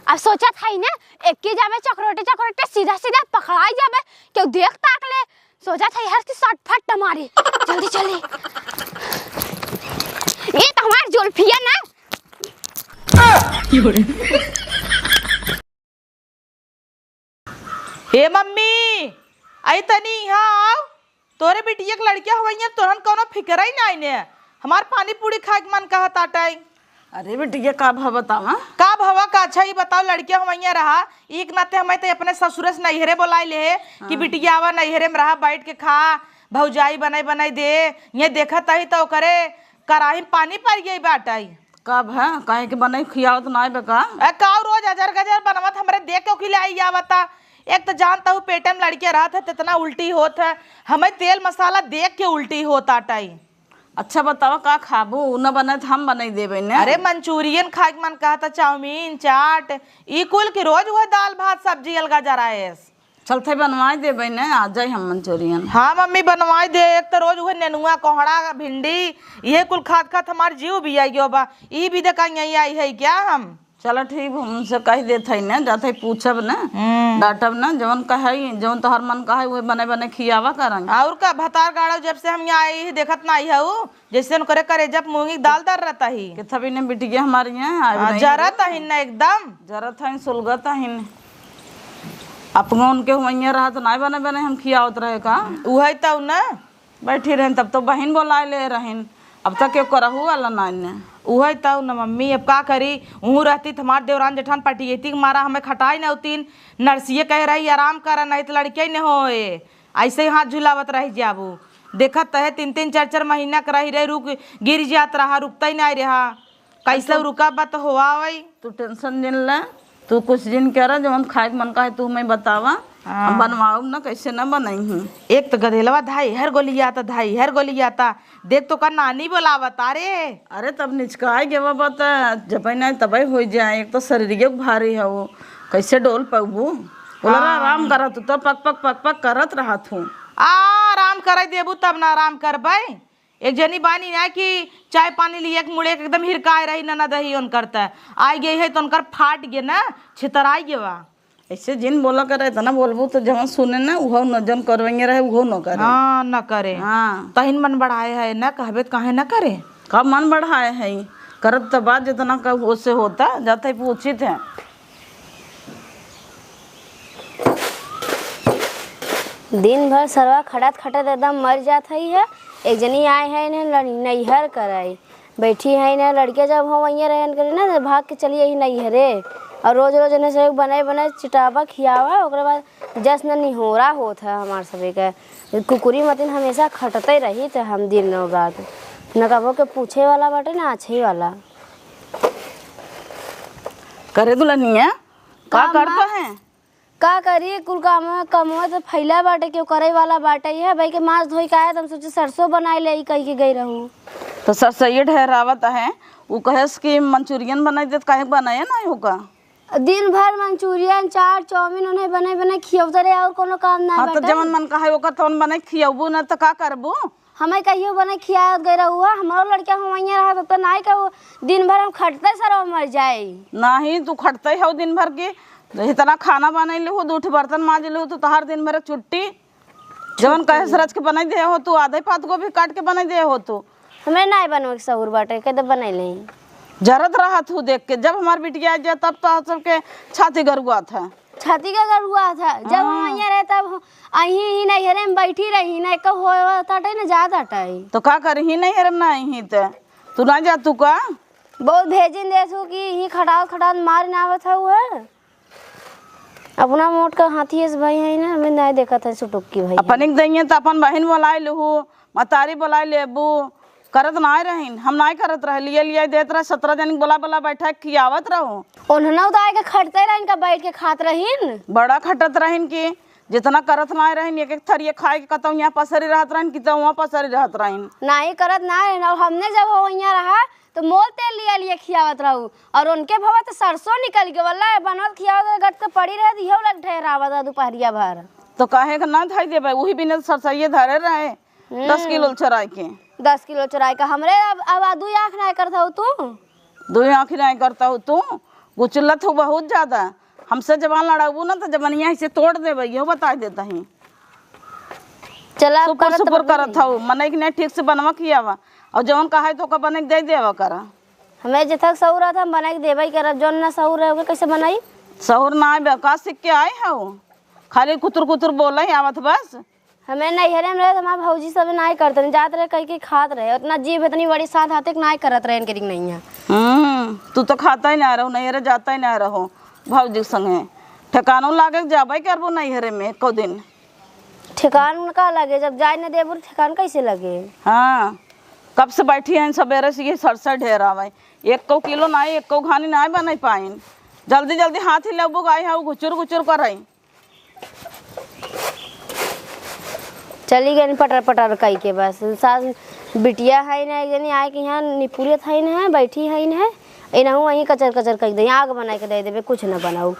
अब सोचा था ही ना एक के जावे चक्रोटे चक्रोटे सीधा सीधा पकड़ाई जावे क्यों देख ताक ले। सोचा था यार की सटफट मारी जल्दी चली। ये तो हमार जुल्फिया ना। हे मम्मी आई तनी यहाँ आओ। तोरे बेटिया के लड़किया हवैया तोहन कोनो फिक्र ही नहीं ने। हमार पानी पूरी खाए के मन कहत आटाई। अरे बेटिया का भाव बतावा का भवा का अच्छा ही बताओ। लड़किया हवैया रहा एक नाते हमें तो अपने ससुर से नैहरे बोलाई ले कि बिटिया आवा नैहरे में रहा बैठ के खा भौजाई बनाई बनाई दे। ये देखत ही तो करे कराही पानी पड़ गई बाटाई। कब है काहे के बनाई खियावत नाय बेका का रोज अजर गजर बनवत हमरे देख के खिले आई आवता। एक तो जानता हूँ पेटे में लड़किया रहत है इतना उल्टी होत है। हमें तेल मसाला देख के उल्टी होता आटाई। अच्छा बतावा का खाबू न बने तो हम बनाई देबे ने। अरे मंचूरियन खाए के मन कहता चाउमीन चाट ई कुल की रोज हुआ दाल भात सब्जी अलगा जराएस। चलते बनवाई देबे ने आ जाए हम मंचूरियन। हाँ मम्मी बनवाई दे। एक तो रोज हुए नेनुआ कोहड़ा भिंडी ये कुल खात खात हमार जीव भी आई गयो बा। ई भी देखा यही आई है क्या हम। चलो ठीक हमसे कह देते है ना जाते पूछब ना डांटब ना जवन कहे जवन तोहर मन कहे वो बने बने खियावा करेंगे। और का भतार गाड़ा जब से हम यहाँ आई देखत ना आई है जैसे करे करे जब मूंगी दाल दर रहता ही कितना भी ने बिटिया हमारी यहाँ जरत ही ना एकदम जरत है सुलगत है अपनों उनके वहीं रहा तो नहीं बने बने हम खियावत रहे का वही तो ना बैठी रहे तब तो बहन बोला ले रहीन अब तक क्यों करहू वाला ना वही तो न मम्मी। अब का करी वहूँ रहती हमारे देवरान जेठान पटियती मारा हमें खटाई न उतीन नर्सिए कह रही आराम कर नहीं तो लड़के न हो ऐसे ही हाथ झुलावत रही जाबू। देखत है 3-3 4-4 महीना कर रही रुक गिर जात रहा रुकता ही नहीं रहा कैसे रुका बात हुआ वही। तू टेंशन जिन ले तू कुछ दिन कह रहा जब खाए मन का है तू मैं बतावा हम बनवाऊ ना कैसे ना बनाई हूँ। एक तो गधेलवा धाई हर गोली आता धाई हर गोली आता देख तो का नानी बोलावत अरे अरे तब निचकाए गे बात जब नहीं तब हो जाए। एक तो शरीर भारी है वो कैसे डोल पबू बोला आराम करा तू तो पक पक पक पक करत रहा तू आराम कर देबू तब ना आराम करबै। एक जनी बानी ना कि चाय पानी लिए एक मुड़े एकदम हिरकाए रही ना दही उन करता आई गई है तो उनकर फाट गे ना छितराई गे वा ऐसे जिन बोला करे तना बोलबू तो जहाँ सुने ना वो न जन करवेंगे रहे वो न करे। हाँ न करे हाँ तहिन मन बढ़ाए है ना कहबे काहे न करे कब मन बढ़ाए है करत तो बात जितना कब वो से होता जाते पूछी थे। दिन भर सरवा खड़त खड़त एकदम मर जात है। एक जनी आए है ना नैहर कराई बैठी है ना लड़के जब हम वहीं रहन करे ना भाग के चलिए ही नैहरे और रोज रोज ने सब बनाए बनाए चिटावा खियावा ओकरे बाद जश्न निहोरा होत है हमार सभी के कुकुरी मतिन हमेशा खटते रही थे हम दिन रात न कबो के पूछे वाला बाटे ना अच्छे वाला करे दुल्हनिया का करता है का करी कुल काम कमवा तो फैला बाटे क्यों करे वाला बाटे है भाई के मांस धोई का है तुम सोचे सरसों बनाए ले कही के गई रहूं तो सर सही ठहरावत है वो कहेस कि मंचूरियन बनाई दे काहे बनाए ना होगा दिन भर मंचूरियन चाट चाउमीन उन्हें बने बने खियौते रहे और कोनो काम ना हाँ तो जमन मन कहे ओकर तौन बने खियबू ना तो का करबू हमें कहियो बने खिया गई रहुआ हमारो लड़का हम वहीं रहा तो नहीं का दिन भर हम खटते सर मर जाए नहीं तू खटते हो दिन भर के इतना खाना बनाई ले हो दूठ बर्तन मांज ले तो तोहार दिन भर छुट्टी जवन कहे सरज के बनाई दे हो तू आधे पात को भी काट के बनाई दे हो तू हमें नहीं बनवे के सहूर बाटे कदे बनाई ले जरत रहा तू देख के जब हमार बिटिया आ जाए तब तो सबके छाती गरुआ था छाती का गरुआ था जब हम वहीं रहे तब अही नैहरे में बैठी रही ना एक होता ना ज्यादा टाई तो का कर ही नहीं हरम ना ही तू ना जा तू का बहुत भेजिन देसू कि ही खटाल खटाल मार ना आवत है वो है अपना मोट का हाथी भाई है ना हमें नहीं देखा था सुटुक्की भाई अपन एक दइए तो अपन बहन बोलाई लहू मतारी बोलाई लेबू करत ना रहीन हम नहीं करत रह लिए देत रह 17 जन बोला बोला बैठा खियावत रहूं उन्होंने उतार के खटते रहीन का बैठ के खात रहीन बड़ा खटत रहीन की जितना करत ना रहीन एक एक थरिये खाए के कतौ यहाँ पसरी रहत रहीन कि वहाँ पसरी रहत रहीन नहीं करत ना रहीन और हमने जब वहीं रहा तो मोल तेल लिया लिए खियावत रहू और उनके भवा तो सरसों निकल गए वल्ला बनवत खियावत गट के पड़ी रहे दियो लग ठहरावत दोपहरिया भर तो काहे का ना धाई देबे वही बिना सरसइये धरे रहे 10 किलो चराई के 10 किलो चराई का हमरे अब दू आँख नहीं करता हो तू 2 आँख नहीं करता हो तू गुचलत हो बहुत ज्यादा। हमसे जवान लड़ाबू ना तो जवनिया से तोड़ देबे, यो बता देता ही। चला आप सुपर करत सुपर बा। करत हो, मने कि नहीं ठीक से बनवा कियावा और जवन कहा है तो का बने के दे देवा करा। हमें जितक सहूर था हम बनाई के देबई करब, जौन ना सहूर है ओके कैसे बनाई? सहूर ना आए का सीख के आए हो, खाली कुतर कुतर बोल ही आवत बस। हमें नैहरे में रहे तो हमारे भौजी सब नाई करते नहीं, जात रहे कहीं के खात रहे, उतना जीभ इतनी बड़ी साथ हाथे नाई करत रहे इनके नहीं है। तू तो खाता ही ना रहो, नैहरे जाता ही ना रहो भौजी संगे। ठिकानों लागे जाबे करबो नैहरे में एको दिन। ठिकान का लगे, जब जाए न देबू ठिकान कैसे लगे? हाँ कब से बैठी हैं सवेरे से ये सरसर ढेर आवे, 1 किलो नाई 1 घानी नाई बना पाइन। जल्दी जल्दी हाथ ही लेबू गाय है गुचुर गुचुर कर। चली गई पटर पटर कई के बस। सास बिटिया है ना एक जनी आए कि यहाँ निपुरियत है ना बैठी है ना, इनहू वहीं कचर कचर कर दे, आग बना के दे देवे, कुछ न बनाऊ।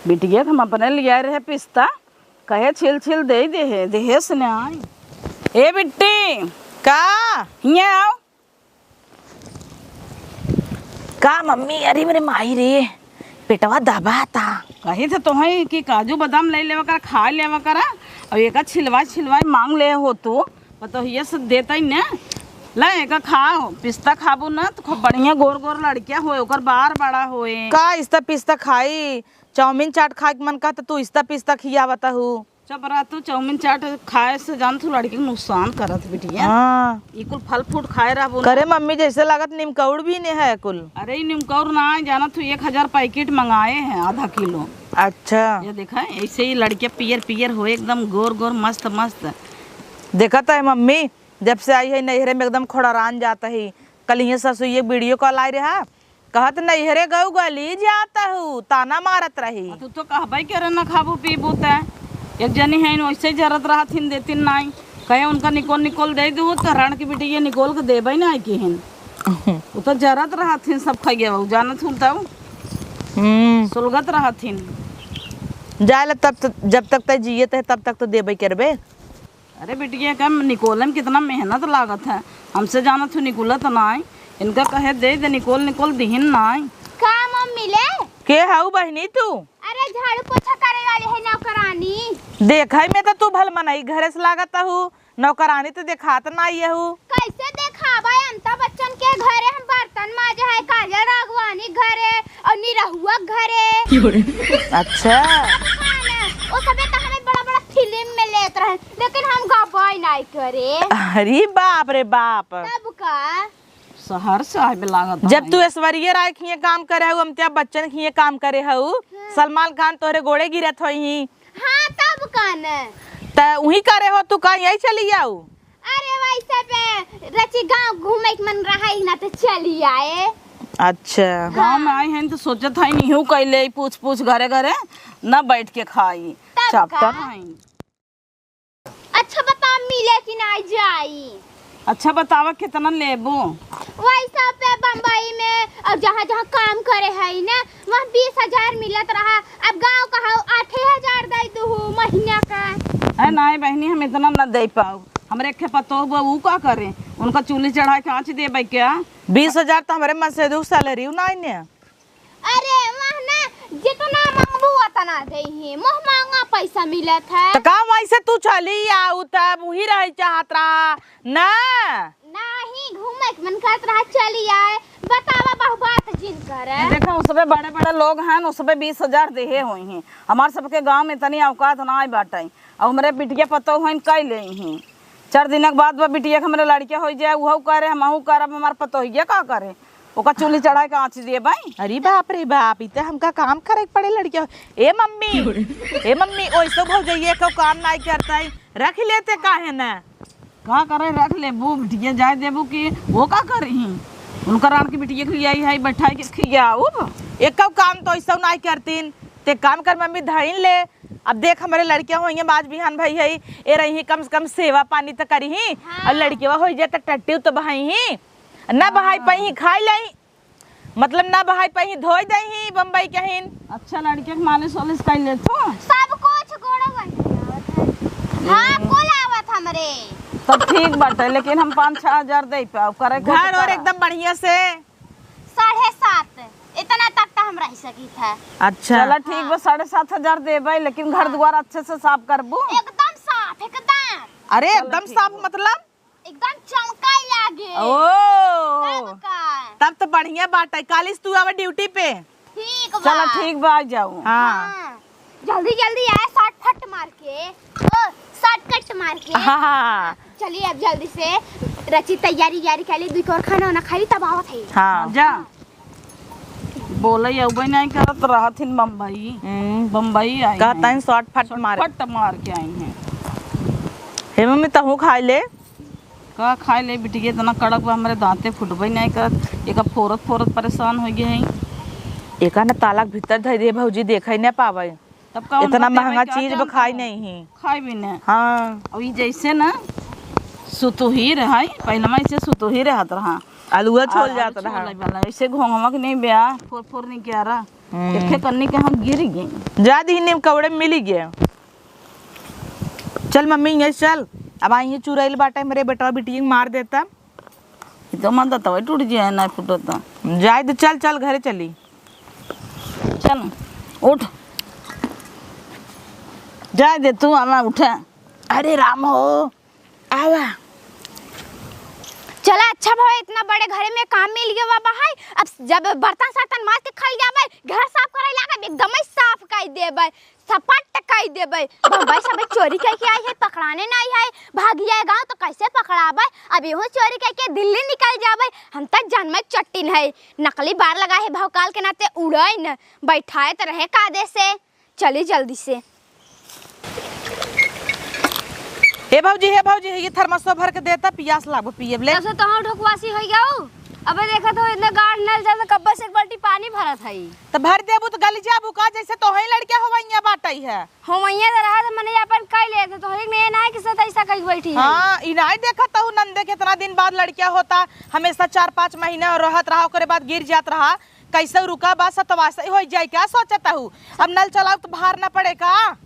बिटिया हम अपने लिया रहे पिस्ता, कहे छिल छिल दे देहे से ने आई। ए बिट्टी का हिया आओ। का मम्मी? अरे मेरे माई रे, पेटवा दबा था। कही थे तो है कि काजू बादाम ले लेवा कर, खा लेवा कर, और एक छिलवा छिलवा मांग ले हो तू, तो ये सब देता ही ना। ला एक खाओ पिस्ता खाबू ना तो खूब बढ़िया गोर गोर लड़किया होए, ओकर बार बड़ा होए। का इस्ता पिस्ता खाई? चाउमीन चाट खाए के मन का तू इस्ता पिस्ता खियावता हूँ। जब रात चाउमीन चाट खाए से जान तू लड़की के नुकसान करत बिटिया। हाँ ई कुल फल फ्रूट खाए रहबो। करे मम्मी जैसे लागत निमकौड़ भी नहीं है कुल। अरे ई निमकौर ना जाना तू 1000 पैकेट मंगाए हैं आधा किलो। अच्छा ये देखा ऐसे ही लड़कियां पियर पियर हो एकदम गोर गोर मस्त मस्त। देखा था मम्मी जब से आई है नैहरे में एकदम खोड़ारान जाता है। कल ये ससुर ये वीडियो कॉल आई रहा, कहत नैहरे गऊ गली जाता हूँ, ताना मारत रही। तू तो कहबे करे ना खाबू पीबू ते। एक जनी है वैसे जरत रहा थिन देती नाई, कहे उनका निकोल निकोल दे दू तो रण की बेटी ये निकोल के देबे ना की हिन। वो तो जरत रहा थिन सब खाइए जानत हूँ तब सुलगत रहा थिन। जाए तब जब तक तय जियत है तब तक तो देबे करबे। अरे बेटिया का निकोले में कितना मेहनत लागत है, हमसे जानत हूँ निकोलत नाई, इनका कहे दे दे निकोल निकोल दिहिन नाई। का मम्मी ले? के हाउ बहनी तू? अरे झाड़ू पोछा करे वाले है नौकरानी। देखा में तो तू भल मनाई घरे से लागत हूँ, नौकरानी तो देखात ना आई हूँ। कैसे देखाबा? अमिताभ बच्चन के घरे हम बर्तन माजे है, काजल राघवानी घरे और निरहुआ घरे। अच्छा वो सबे तो हमें बड़ा बड़ा फिल्म में लेत रहे, लेकिन हम गवाई नहीं करे। अरे बाप रे बाप। तब का शहर से आए लागत। जब तू ऐश्वर्या राय खिए काम करे हूँ, अमिताभ बच्चन खिए काम करे हूँ, सलमान खान तोहरे गोड़े गिरत होई। हाँ तब का न त वही करे हो तू का यही चली जाऊ? अरे वैसे पे रची गांव घूमे के मन रहा ही ना तो चली आए। अच्छा गाँव में आई हैं तो सोचत है नहीं हूँ कैले पूछ पूछ घरे घरे न बैठ के खाई चैप्टर है। अच्छा बता मिले कि ना जाई? अच्छा बतावा कितना लेबू? वैसा पे बम्बई में और जहाँ जहाँ काम करे है ना वहाँ 20,000 मिलत रहा। अब गांव का 8,000 दे दू महीना का। है ना बहनी हम इतना न दे पाओ, हमरे के पतो वो का करे, उनका चूल्ही चढ़ा के आँच देबे क्या? 20,000 तो हमारे मन से दू सैलरी नहीं। अरे वहाँ ना जितना मांगबू उतना दे ही, मुँह मांगा पैसा मिलत है। तो का वैसे तू चली आऊ तब वही रह चाहत रहा ना? नहीं घूमे के मन करत रहा चली आए। बतावा बहु बात जिन करे। देखा उसमें बड़े बड़े लोग हैं उसमें 20,000 देहे हुई हैं। हमारे सबके गांव में इतनी औकात ना आई बाटाई और हमारे बिटिया पतो हुई कई ले हैं। 4 दिन के बाद बिटिया के हमारे लड़किया हो जाए वह करे हमहू करब, हमारे पतो हिया का करे ओका चूल्ही चढ़ा के आँच दिए भाई। अरे बाप रे बाप, इतना हमका काम करे पड़े लड़किया। ए मम्मी ओइसो भौजइये को काम नहीं करता है, रख लेते काहे ना? का करे रख ले बू बिटिया जाए देबू कि वो का करही, उनका रान की बिटिया के लिए है बैठाई के खियाऊ। एक काम तो ऐसा नहीं करतीन, ते काम कर मम्मी धइन ले। अब देख हमारे लड़कियां होंगे बाज बिहान भाई है ए रही कम से कम सेवा पानी तो करी ही। और लड़कियां हो जाए तो टट्टी तो बहाई ही ना, बहाई पही खाई लाई, मतलब ना बहाई पही धोई दही बम्बई के हिन। अच्छा लड़के के मालिश वालिश कर ले तो सब कुछ गोड़ा बन है। हाँ कुल आवत हमरे तब ठीक बाटे, लेकिन हम 5-6 हजार दे पाओ करे घर और एकदम बढ़िया से। 7.5 इतना तक तो हम रह सकी था। अच्छा चला ठीक बा 7,500 देबै, लेकिन घर द्वार अच्छे से साफ करबू। एकदम साफ, एकदम अरे एकदम साफ मतलब एकदम चमकाई लागे। ओ का तब तो बढ़िया बात है। कालिस तू आवे ड्यूटी पे। ठीक बा। चला ठीक बा, आ जाऊँ। हाँ जल्दी जल्दी आए, शॉर्ट फट मार के, ओ शॉर्ट कट मार के। हाँ चलिए अब जल्दी से रची तैयारी कर ली, दुई और खाना ना खाई तब आवत है। हाँ जा बोले अबे नहीं करत रहत हिन बम्बई। बम्बई आई कहता है शॉर्ट फट मारे। फट मार के आई हैं। हे मम्मी तहू खाई ले। का खाए ले बिटिया, इतना कड़क बा हमारे दांते फुटबे नहीं करत। एक फोरत फोरत परेशान हो गए हैं। एका न ताला के भीतर धर दे भौजी, देखै नहीं पावे। तब का इतना महंगा चीज खाई नहीं है। खाई भी नहीं। हाँ अब ये जैसे ना सुतोही रहा, पहले में ऐसे सुतोही रहत रहा, आलूआ छोल जात रहा। वाला ऐसे घोंघमा के नहीं ब्याह फोर फोर नहीं किया रहा। देखे करने के हम गिर गए। जा दी ने कवड़े में मिली गया। चल मम्मी ये चल, अब आई चुरैल बाटे मेरे बेटा बिटिया मार देता। ये तो मन तो टूट जाए ना फुटता। जाए तो चल चल घरे चली। चल उठ, जाए दे तू, आना उठे। अरे राम हो आवा। चला अच्छा भाई, इतना बड़े घरे में काम मिल गया बाबा है। अब जब बर्तन सर्तन मार के खाई जाबे, घर साफ करे लागे, एकदम ही साफ कर देबे, सपाट कर देबे। बम्बई सब चोरी करके आई है, पकड़ाने नहीं है, भाग जाए गांव तो कैसे पकड़ाबे। अब यूं चोरी करके दिल्ली निकल जाबे, हम तक जन्म चट्टिन है। नकली बार लगा है, भौकाल के नाते उड़ाई न बैठाए तो रहे कादे से। चली जल्दी से। हे भौजी ये थर्मसो भर के देता, पियास लागो पिएब ले। तब से तहां ढोकवासी हो गयो। अबे देखत हो इतने गाढ़ नल जल कब्बा से एक बाल्टी पानी भरत है। तो भर देबू तो गली जाबू का, जैसे तो ही लड़कियां होवैया बाटई है। हम वहीं रहा तो मने अपन कई ले तो एक ने ना कि सत ऐसा कई बैठी है। हाँ इनाई देखत हूँ नंदे कितना दिन बाद लड़कियां होता, हमेशा 4-5 महीने रहत रहा, ओकरे बाद गिर जात रहा। कैसे रुका बा सतवासा हो जाए क्या सोचता हूँ। अब नल चलाओ तो बाहर ना पड़े का।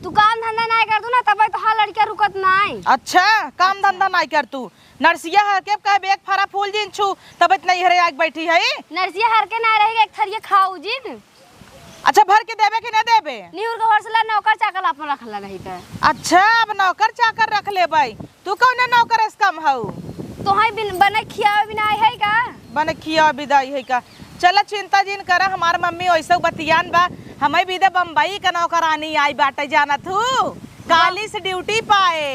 तू काम धंधा नहीं कर तू ना, तब तो हां लड़कियां रुकत नहीं। अच्छा काम धंधा नहीं कर तू। नरसिया हर के कहे बेग फरा फूल जिन छू, तब इतना हरे आग बैठी है। नरसिया हर के ना रहेगा, एक थरिया खाऊ जिन। अच्छा भर के देबे कि ना देबे। निहुर के हरसला नौकर चाकर अपन रख लगा है। अच्छा अब नौकर चाकर रख ले भाई। तू कौन नौकर है कम हऊ। तो है बिन बने खियावे बिना है का। बने खिया विदाई है का। चला चिंता जिन कर, हमार मम्मी वैसे बतियान बा। हमें भी दे बम्बई का नौकरानी आई बाटे जाना थू, काली से ड्यूटी पाए।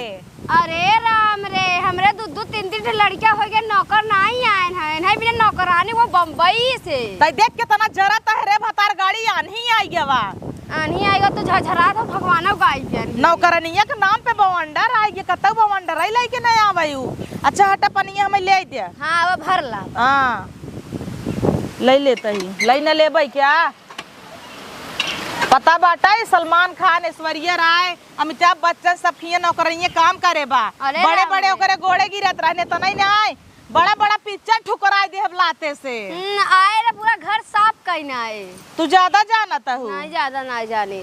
अरे राम रे, हमरे दू 3 लड़कियां हो गए, नौकर नहीं आए हैं। नहीं बिना नौकरानी वो बम्बई से। तई देख के तना जरा तहरे भतार गाड़ी आनी आई गवा। आनी आएगा तो झझरा तो भगवान गाई प्यारी। नौकरानिया के नाम पे बवंडर आई के, कतौ बवंडर आई लाई के नहीं आवायू। अच्छा हटा पनिया हमें ले दे। हां वो भर ला। हां ले लेता ही, ले न लेबै क्या। पता बाटा है सलमान खान, ऐश्वर्या राय, अमिताभ बच्चन सब फिर नौकरिये काम करे बा। बड़े बड़े ओकरे गोड़े गिरत रहने तो नहीं आए, बड़ा बड़ा पिक्चर ठुकराए दे लाते से। आए रे पूरा घर साफ करना है। तू ज्यादा जानता हूँ। नहीं ज्यादा नहीं जाने।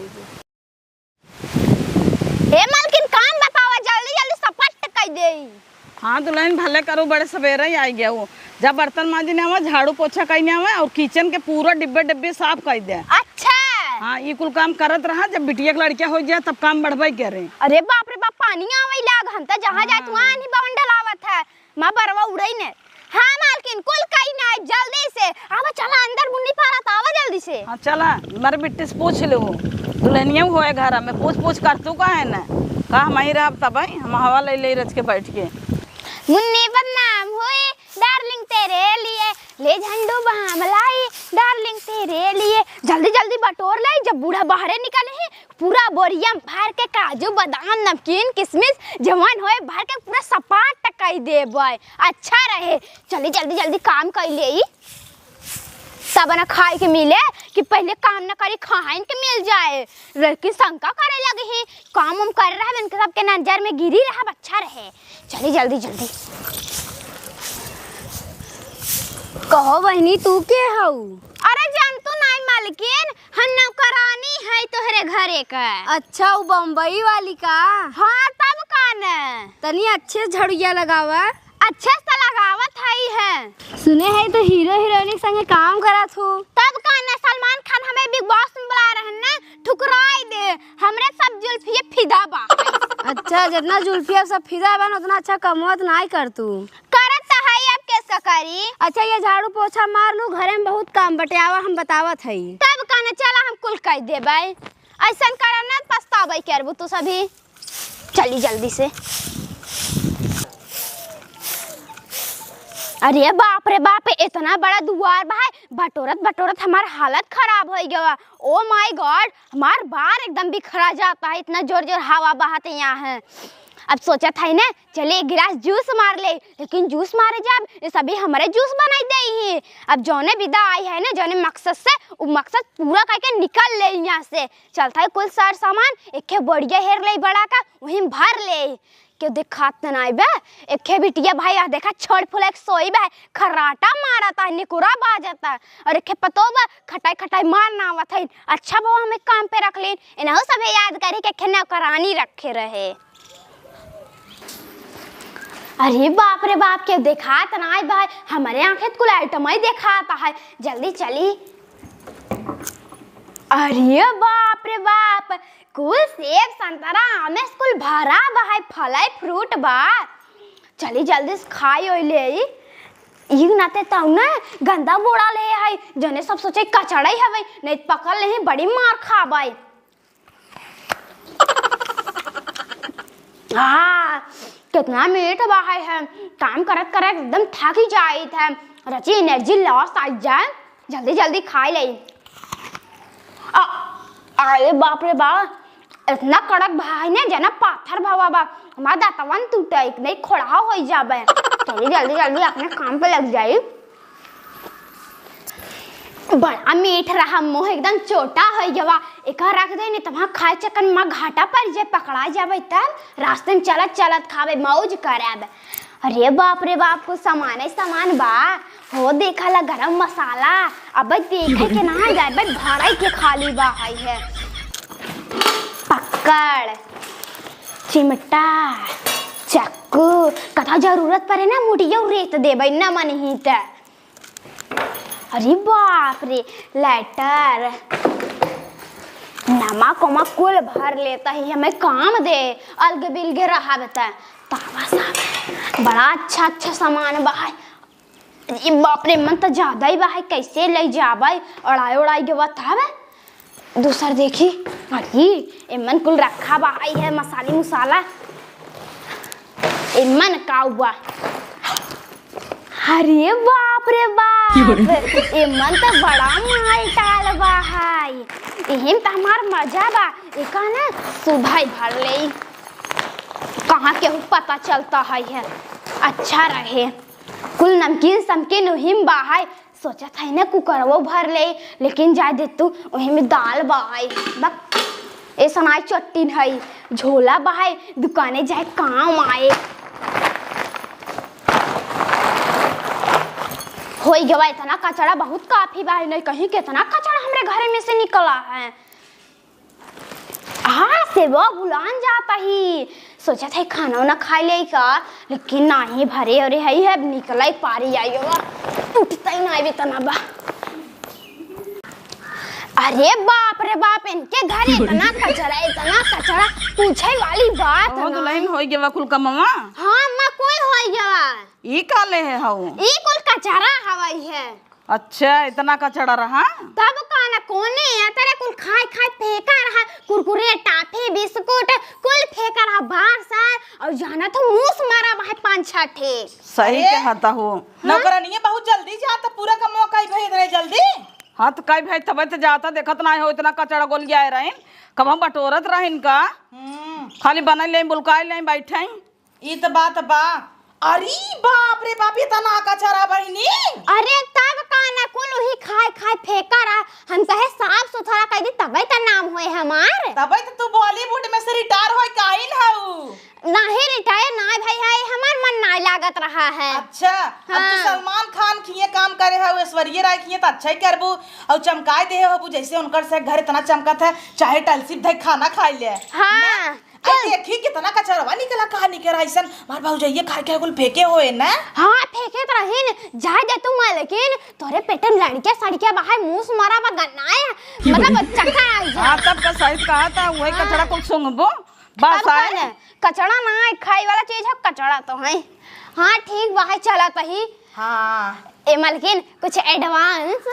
हे मालकिन काम बतावा, जल्दी जल्दी सपट कर दे। हाँ दुल्हन भले करो, बड़े सवेरे ही आई गया वो। जब बर्तन मांजने आवा, झाड़ू पोछा करने आवा और किचन के पूरा डिब्बे डिब्बे साफ कर दे। अच्छा हाँ ये कुल काम करत रहा। जब बिटिया के लड़किया हो जाए तब काम बढ़वाई करे। अरे बाप रे बाप, पानी आवे लाग, हम त जहां जात वहां ही बवंडल आवत है। मां बरवा उड़ई ने। हां मालकिन कुल कई ना, जल्दी से आवा, चला अंदर मुन्नी पारत, आवा जल्दी से। हाँ चला, मारे बिट्टी से पूछ ले, वो दुल्हनिया होए घर में पूछ कर तू का है ना का हम ही रह तब हम हवा ले ले रच के बैठ के। मुन्नी बदनाम हुई डार्लिंग तेरे लिए, ले झंडू बहाम लाई डार्लिंग तेरे लिए। जल्दी जल्दी बटोर ले, जब बूढ़ा बाहरे निकले ही पूरा बोरिया भर के काजू बादाम नमकीन किशमिश जवान होए भर के पूरा सपाट टकाई देबे। अच्छा रहे, चली जल्दी जल्दी काम कर ले, तब ना खाए के मिले कि पहले काम न करी खाइन के मिल जाए। लेकिन शंका करे लगे ही, काम उम कर रहा है इनके सबके नजर में गिरी रहा, अच्छा रहे। चली जल्दी जल्दी। कहो बहनी तू के हऊ। अरे जान तू नहीं मालकिन, हम नौकरानी है तोहरे घरे का। अच्छा वो बम्बई वाली का। हाँ तब का न, तनी अच्छे झड़िया लगावा। अच्छे से लगावत है सुने है तो हीरो हीरोइन संगे काम करत हूँ तब कहना सलमान खान हमें बिग बॉस में बुला रहे ना ठुकराई दे हमरे सब जुल्फिया फिदा बा अच्छा जितना जुल्फिया सब फिदा बा उतना अच्छा कमवत नहीं कर तू करत है अब कैसे करी अच्छा ये झाड़ू पोछा मार लू घरे में बहुत काम बटियावा हम बतावत है तब कहना चला हम कुल कह देबै ऐसा करना पछतावे करबू तू सभी चली जल्दी से अरे बाप रे बाप इतना बड़ा दुआर भाई बटोरत बटोरत हमारा हालत खराब हो गया ओ माय गॉड हमार बार एकदम बिखरा जाता है इतना जोर जोर हवा बहाते यहाँ है अब सोचा था ना चले एक गिलास जूस मार ले लेकिन जूस मारे जब ये सभी हमारे जूस बनाई दे ही अब जौने विदा आई है ना जौने मकसद से वो मकसद पूरा करके निकल ले यहाँ से चलता है कुल सार सामान एक बढ़िया हेर ले बड़ा का वहीं भर ले क्यों दिखात नहीं बे एक बिटिया भाई आ देखा छोड़ फुला सोई बे खराटा मारा था निकुरा बाजता और एक पतो बा खटाई खटाई मारना आवत है अच्छा बाबा हमें काम पे रख लेन इनहु सब याद करी के खेना करानी रखे रहे अरे बाप रे बाप के दिखात नहीं भाई हमारे आंखें कुल आइटम ही दिखाता है जल्दी चली अरे बाप रे बाप कुल सेब संतरा आमेस कुल भरा बा है फलाई फ्रूट बा चली जल्दी से खाई ओई ले ई नाते तऊ ना गंदा बोड़ा ले है जने सब सोचे कचड़ा ही हवे नहीं पकड़ ले बड़ी मार खाबै कितना मीठ बा है काम करत करत एकदम थक ही जाइत है रची एनर्जी लॉस आ जाए जल्दी जल्दी खाई ले अरे बाप रे बाप इतना कड़क भाई ने जना पाथर भावा बा हमारा दातवन टूटे नहीं खोड़ा हो जाबे चलिए जल्दी जल्दी अपने काम पे लग जाए बड़ा मीठ रहा मुँह एकदम छोटा हो गया एक रख दे नहीं तब खाए चक्कर में घाटा पर जे पकड़ा जाबे तब रास्ते में चलत चलत खावे मौज करब अरे बाप रे बाप को सामान बा हो देखा ला गरम मसाला अब देखे के ना जाए भराई के खाली बा है पकड़ चिमटा चक्कू कथा जरूरत पड़े ना मुठिया रेत देबै ना मन ही त अरे बाप रे लाइटर नमक वमक कुल भर लेता ही हमें काम दे अलग बिलगे रहा बता तावा साहब बड़ा अच्छा सामान बा ये बाप रे मन तो ज्यादा ही बा है कैसे ले जाबै उड़ाई के बतावे दूसर देखी अरे इमन कुल रखा बा है मसाले मुसाला इमन का हुआ अरे बाप रे बाप इमन तो बड़ा माल टाल बा है यही तो हमार मजा बा एका ना सुबह भर ले कहाँ के पता चलता है अच्छा रहे कुल नमकीन समकीन वही बा है सोचा था ना कुकरवो भर ले लेकिन जा दे तू वही में दाल बहाई बक ए सनाई चट्टी है झोला बहाई दुकाने जाए काम आए हो गया इतना कचरा बहुत काफी बा नहीं कहीं कितना कचरा हमरे घरे में से निकला है हाँ से वो बुलान जाता ही सोचा था खाना ना खा ले का लेकिन ना ही भरे अरे है निकला ही पारी आई उठता ही नहीं इतना बा अरे बाप रे बाप इनके घर इतना कचरा पूछे वाली बात हो दुल्हन हो गया कुल का मामा हाँ मां कोई हो गया ई काले है हाउ ई कुल कचरा हवाई है अच्छा इतना कचड़ा रहा तब काना कोने तेरे कुल खाए फेंका रहा कुरकुरे टाफी बिस्कुट कुल फेंका रहा बाहर सार और जाना तो मुंह मारा भाई 5-6 ठे सही कहता हो नौकरानी बहुत जल्दी जाता पूरा का मौका ही भेज रहे जल्दी हाँ तो कई भाई तब तो जाता देखत ना हो इतना कचड़ा गोल गया रहीन कब हम बटोरत रहीन का खाली बना ले बुलकाई ले बैठे ई तो बात बा अरे बाप रे बाप इतना कचरा बहिनी अरे तब काना कुल वही खाए फेंका रहा हम कहे साफ सुथरा कर दी तबे तो नाम होए हमार तबे तो तू बॉलीवुड में से रिटायर होई काइन हऊ नहीं रिटायर ना भाई है, हमार मन ना लागत रहा है। अच्छा अब तू सलमान खान खिए काम करे है, ऐश्वर्या राय खिए तो अच्छा ही करबू और चमकाए दे हो जैसे उनकर से घर इतना चमकत है, चाहे टलसी धई खाना खाई ले। हाँ देखी कितना कचरवा निकला, कहा निकला ऐसन मार भाऊजाइये खाए के कुल फेंके होए ना। हाँ फेंके तो रहीन जाए दे तू मैं, लेकिन तोरे पेटे में लड़के सड़के बाहर मुंह मारा बा गन्नाए मतलब चक्का आ जा। हां तब का सही कहा था, वही कचरा को सुंगबो बस आए। कचड़ा ना खाई वाला चीज है, कचड़ा तो है। हाँ ठीक बाहर चला तही। हाँ ए मलकिन कुछ एडवांस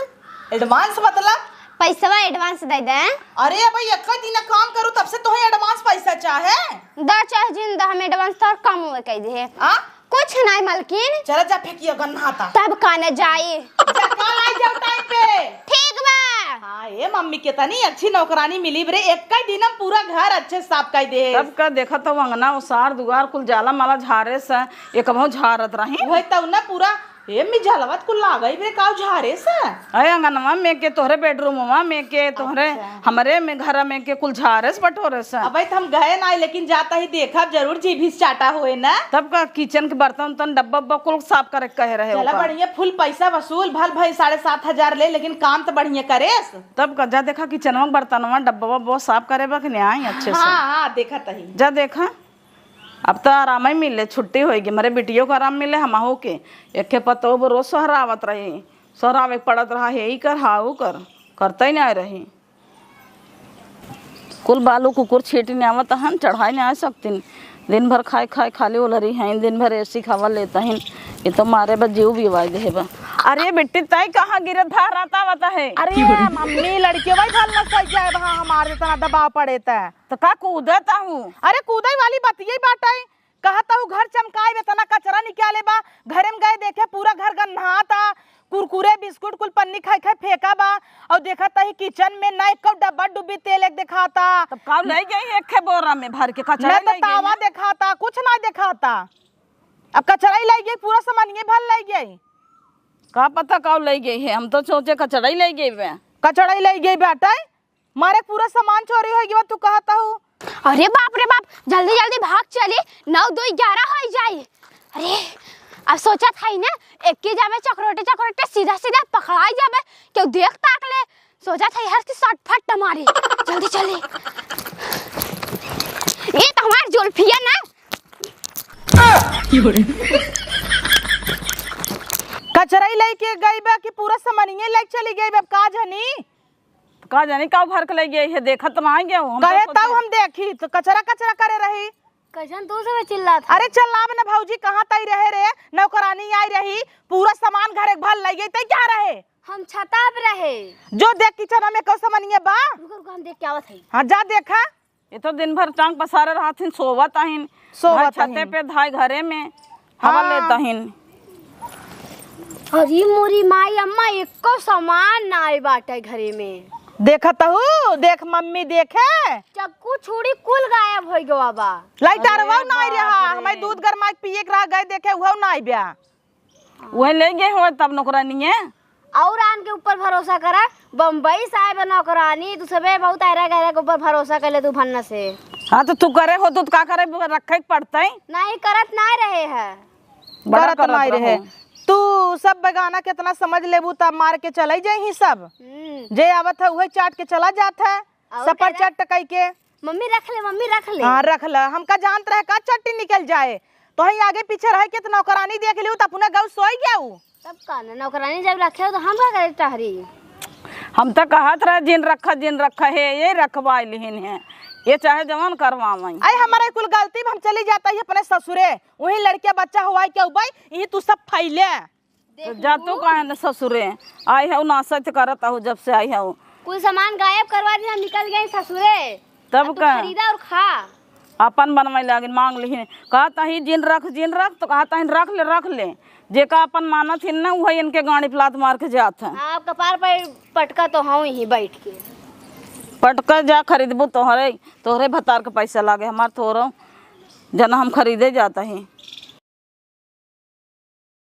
एडवांस मतलब पैसा एडवांस दे दे। अरे भाई एक दिन काम करूं तब से तो एडवांस पैसा चाहे दा चाहे जिंदा हम एडवांस तो कम हुए कह दे। हां कुछ नहीं मलकिन, चला जा फेंकिए गन्ना था तब खाने जाए जा कल आ जाओ टाइम पे। ठीक बा। हाँ ये मम्मी के तनी अच्छी नौकरानी मिली बरे, एक का दिन हम पूरा घर अच्छे साफ कर दे। तब का देखा तो अंगना उसार दुआर कुल जाला माला झारे से एक बहु झारत रही वही तो ना पूरा ए मी जलवत कुल लागई बरे काऊ झारे से। अरे अंगनवा में के तोहरे बेडरूमवा में के तोहरे हमरे में घर में के कुल झारे से बटोरे से। अब भाई हम गए ना लेकिन जाता ही देखा जरूर जीभी चाटा हुए ना। तब का किचन के बर्तन तन डब्बा उब्बा कुल साफ करे कहे रहे चला बढ़िया फुल पैसा वसूल भल भाई 7,500 ले, लेकिन काम तो बढ़िया करे। तब का जा देखा किचनवा बर्तनवा डब्बा बहुत साफ करे बा कि नहीं आई अच्छे से। हाँ हाँ देखा तही जा देखा अब तो आराम ही मिले, छुट्टी होगी मेरे बिटियों को आराम मिले हमहू के। एक पतो वो रोज सोहरावत रही, सोहरावे पड़त रहा है ही कर हाउ करते ही नहीं रही। कुल बालू कुकुर छीटी नहीं आवत हन, चढ़ाई नहीं आ सकती। दिन भर खाए खाए खाली उलरी हैं, दिन भर ऐसी खावा लेता हैं, ये तो मारे बस जीव भी वाई दे बा। अरे बेटी तय कहाँ गिरे था रहता बता है। अरे मम्मी लड़के वही भल न सही जाए वहाँ हमारे इतना दबाव पड़े तो का कूदता हूँ। अरे कूदाई वाली बतिये बाटाई कहता हूँ घर चमकाए इतना कचरा निकाले बा, घरे में गए देखे पूरा घर गन्ना था, कुरकुरे बिस्कुट कुल पन्नी खाई खाई फेंका बा और देखा था किचन में ना एक डब्बा डुब्बी तेल एक दिखाता। तब का ले गई एक बोरा में भर के कचरा तो तावा दिखाता कुछ ना दिखाता, अब कचरा ही ले गई पूरा सामान ये भल ले गई। का पता कब ले गई है, हम तो सोचे कचरा ही ले गई वे। कचरा ही ले गई बेटा, मारे पूरा सामान चोरी होगी तू कहता हूँ। अरे बाप रे बाप, जल्दी जल्दी भाग चली, 9 2 11 हो जाए। अरे अब सोचा था ही ना एक के जावे चक्रोटे चक्रोटे सीधा सीधा पकड़ाई जावे, क्यों देख ताक ले। सोचा था हर की शॉट फट मारी, जल्दी चली। ये तो हमारी जुल्फिया ना कचरा ही लेके गई बा कि पूरा सामानिये लेके चली गई बा का जानी। का जानी का भर के ले गई है, देखा तो आ गया हूं कहे तब हम देखी तो कचरा कचरा करे रही। कैसन तू से चिल्ला था। अरे चल लाभ ना भौजी कहाँ तई रहे रे, नौकरानी आई रही पूरा सामान घर एक भर ले गई तई क्या रहे। हम छता पे रहे, जो देख किचन में कौ सामानिये बा। रुको रुको हम देख के आवत है। हाँ जा देखा, ये तो दिन भर टांग पसारे रहथिन, सोवत आहिन छते पे धाई घरे में हवा लेता हिन। अरे मोरी माई अम्मा एको सामान ना आई बाटे घरे में। देखत हूँ देख मम्मी देखे चक्कू छुरी कुल गायब हो गवा बा। लाइटर वो ना आई रहा, हमारे दूध गरमा पिए के रहा गए देखे वो ना आई ब्या। वही ले गए हो तब नौकरानी है और आन के ऊपर भरोसा करा, बम्बई से आए नौकरानी तू सबे बहुत आयरा गहरा के ऊपर भरोसा कर ले तू भन्ना से। हाँ तो तू करे हो तो का करे, रखे पड़ता है नहीं करत ना रहे है, करत ना रहे। तू सब बेगाना कितना समझ लेबू तब मार के चले जाए ही सब, जे आवत है वही चाट के चला जाता है सपर चट टकई के। मम्मी रख ले मम्मी रख ले। हाँ रख ले, हमका जानत रहे का चट्टी निकल जाए तो ही आगे पीछे रह के तो नौकरानी देख लियो तो अपना गाँव सोई गया। तब का नौकरानी जब रखे तो हम क्या करे टहरी। हम तो कहत रहे जिन रखा है ये रखवा लिहिन है, ये चाहे जवान करवावई। आई हमारा कुल गलती हम चली जाता है अपने ससुरे, वही लड़के बच्चा हुआ क्या उबाई ये तू सब फैले तो जा तू कहे ससुरे आई है नासत करत हूँ जब से आई है। कुल सामान गायब करवा दी, हम निकल गए ससुरे। तब का खरीदा और खा अपन बनवाई लागिन मांग लिहिन, कहता ही जिन रख तो कहता ही रख ले जे का अपन मानत हिन ना वही इनके गाड़ी प्लात मार के जात है। आप कपार पर पटका तो हाँ ही बैठ के पटका जा खरीदबू तोहरे भतार के पैसा लागे, हमार थोड़ा जना हम खरीदे जाता ही।